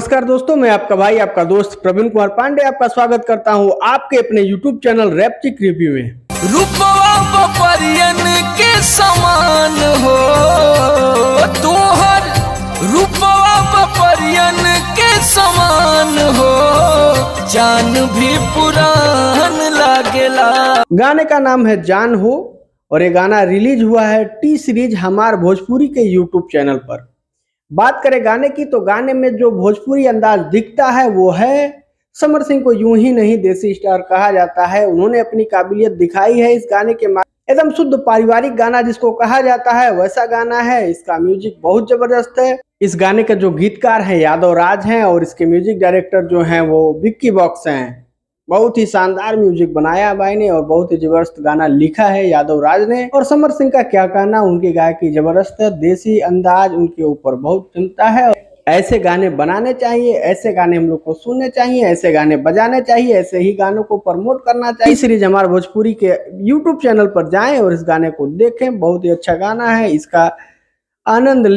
नमस्कार दोस्तों, मैं आपका भाई आपका दोस्त प्रवीण कुमार पांडे आपका स्वागत करता हूं आपके अपने YouTube चैनल रैपचिक रिव्यू में। रूपवा बपरियन के समान हो तोहर, रूपवा बपरियन के समान हो, जान भी पुरान लागेला। गाने का नाम है जान हो और ये गाना रिलीज हुआ है टी सीरीज हमार भोजपुरी के YouTube चैनल पर। बात करें गाने की तो गाने में जो भोजपुरी अंदाज दिखता है वो है समर सिंह को यूं ही नहीं देसी स्टार कहा जाता है। उन्होंने अपनी काबिलियत दिखाई है इस गाने के एकदम शुद्ध पारिवारिक गाना जिसको कहा जाता है वैसा गाना है। इसका म्यूजिक बहुत जबरदस्त है। इस गाने के जो गीतकार हैं यादव राज हैं और इसके म्यूजिक डायरेक्टर जो हैं वो विक्की बॉक्स हैं। बहुत ही शानदार म्यूजिक बनाया भाई ने और बहुत ही जबरदस्त गाना लिखा है यादव राज ने। और समर सिंह का क्या कहना, उनकी गायकी जबरदस्त है, देसी अंदाज उनके ऊपर बहुत चिंता है। ऐसे गाने बनाने चाहिए, ऐसे गाने हम लोग को सुनने चाहिए, ऐसे गाने बजाने चाहिए, ऐसे ही गानों को प्रमोट करना चाहिए। सीरीज हमारे भोजपुरी के YouTube चैनल पर जाएं और इस गाने को देखें। बहुत ही अच्छा गाना है, इसका आनंद